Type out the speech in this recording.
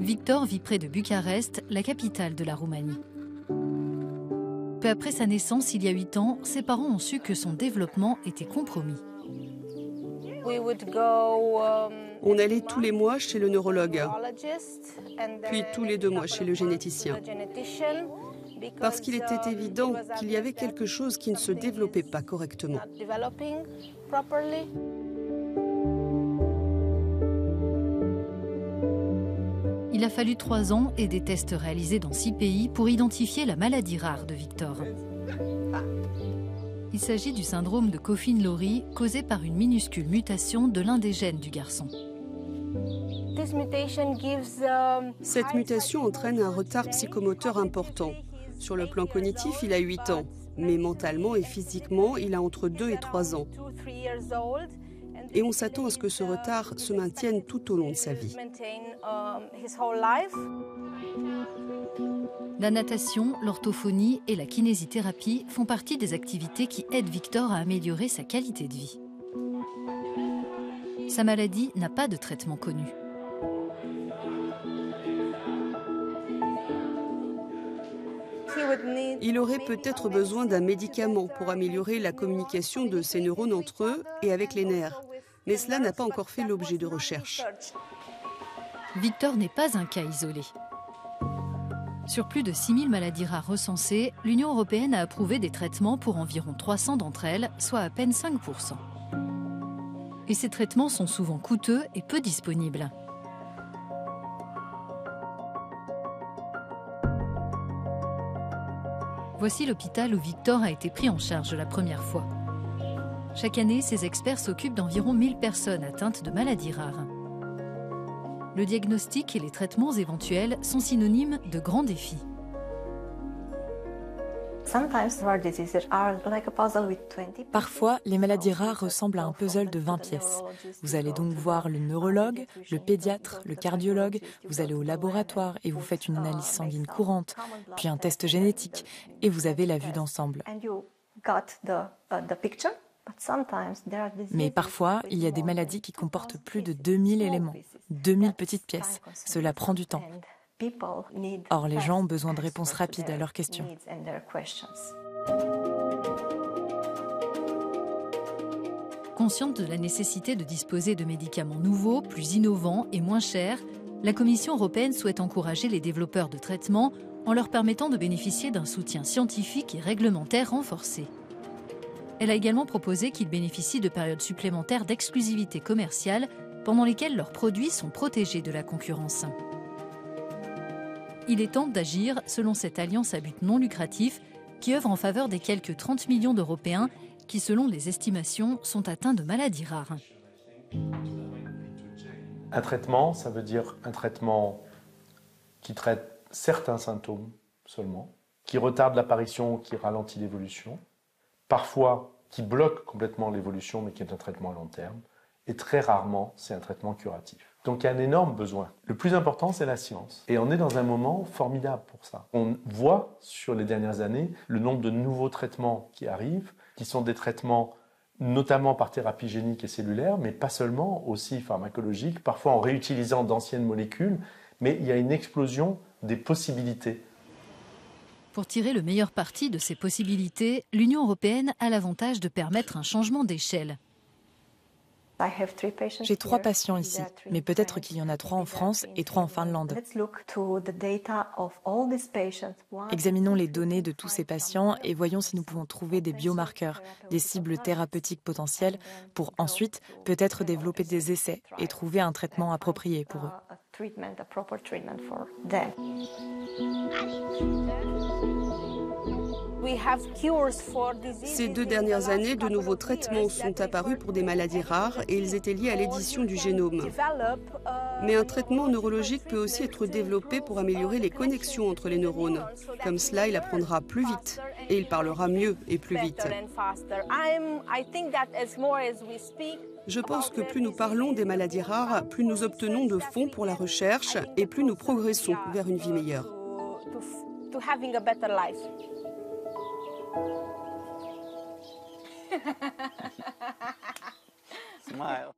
Victor vit près de Bucarest, la capitale de la Roumanie. Peu après sa naissance, il y a 8 ans, ses parents ont su que son développement était compromis. On allait tous les mois chez le neurologue, puis tous les 2 mois chez le généticien, parce qu'il était évident qu'il y avait quelque chose qui ne se développait pas correctement. Il a fallu 3 ans et des tests réalisés dans 6 pays pour identifier la maladie rare de Victor. Il s'agit du syndrome de Coffin-Lorry causé par une minuscule mutation de l'un des gènes du garçon. Cette mutation entraîne un retard psychomoteur important. Sur le plan cognitif, il a 8 ans, mais mentalement et physiquement, il a entre 2 et 3 ans. Et on s'attend à ce que ce retard se maintienne tout au long de sa vie. La natation, l'orthophonie et la kinésithérapie font partie des activités qui aident Victor à améliorer sa qualité de vie. Sa maladie n'a pas de traitement connu. Il aurait peut-être besoin d'un médicament pour améliorer la communication de ses neurones entre eux et avec les nerfs. Mais cela n'a pas encore fait l'objet de recherches. Victor n'est pas un cas isolé. Sur plus de 6000 maladies rares recensées, l'Union européenne a approuvé des traitements pour environ 300 d'entre elles, soit à peine 5%. Et ces traitements sont souvent coûteux et peu disponibles. Voici l'hôpital où Victor a été pris en charge la première fois. Chaque année, ces experts s'occupent d'environ 1000 personnes atteintes de maladies rares. Le diagnostic et les traitements éventuels sont synonymes de grands défis. Parfois, les maladies rares ressemblent à un puzzle de 20 pièces. Vous allez donc voir le neurologue, le pédiatre, le cardiologue, vous allez au laboratoire et vous faites une analyse sanguine courante, puis un test génétique, et vous avez la vue d'ensemble. Mais parfois, il y a des maladies qui comportent plus de 2000 éléments, 2000 petites pièces. Cela prend du temps. Or, les gens ont besoin de réponses rapides à leurs questions. Consciente de la nécessité de disposer de médicaments nouveaux, plus innovants et moins chers, la Commission européenne souhaite encourager les développeurs de traitements en leur permettant de bénéficier d'un soutien scientifique et réglementaire renforcé. Elle a également proposé qu'ils bénéficient de périodes supplémentaires d'exclusivité commerciale pendant lesquelles leurs produits sont protégés de la concurrence. Il est temps d'agir selon cette alliance à but non lucratif qui œuvre en faveur des quelques 30 millions d'Européens qui, selon les estimations, sont atteints de maladies rares. Un traitement, ça veut dire un traitement qui traite certains symptômes seulement, qui retarde l'apparition, qui ralentit l'évolution, parfois qui bloque complètement l'évolution, mais qui est un traitement à long terme, et très rarement, c'est un traitement curatif. Donc il y a un énorme besoin. Le plus important, c'est la science. Et on est dans un moment formidable pour ça. On voit sur les dernières années le nombre de nouveaux traitements qui arrivent, qui sont des traitements notamment par thérapie génique et cellulaire, mais pas seulement, aussi pharmacologiques, parfois en réutilisant d'anciennes molécules, mais il y a une explosion des possibilités. Pour tirer le meilleur parti de ces possibilités, l'Union européenne a l'avantage de permettre un changement d'échelle. J'ai 3 patients ici, mais peut-être qu'il y en a 3 en France et 3 en Finlande. Examinons les données de tous ces patients et voyons si nous pouvons trouver des biomarqueurs, des cibles thérapeutiques potentielles, pour ensuite peut-être développer des essais et trouver un traitement approprié pour eux. Ces 2 dernières années, de nouveaux traitements sont apparus pour des maladies rares et ils étaient liés à l'édition du génome. Mais un traitement neurologique peut aussi être développé pour améliorer les connexions entre les neurones. Comme cela, il apprendra plus vite et il parlera mieux et plus vite. Je pense que plus nous parlons des maladies rares, plus nous obtenons de fonds pour la recherche et plus nous progressons vers une vie meilleure. Smile.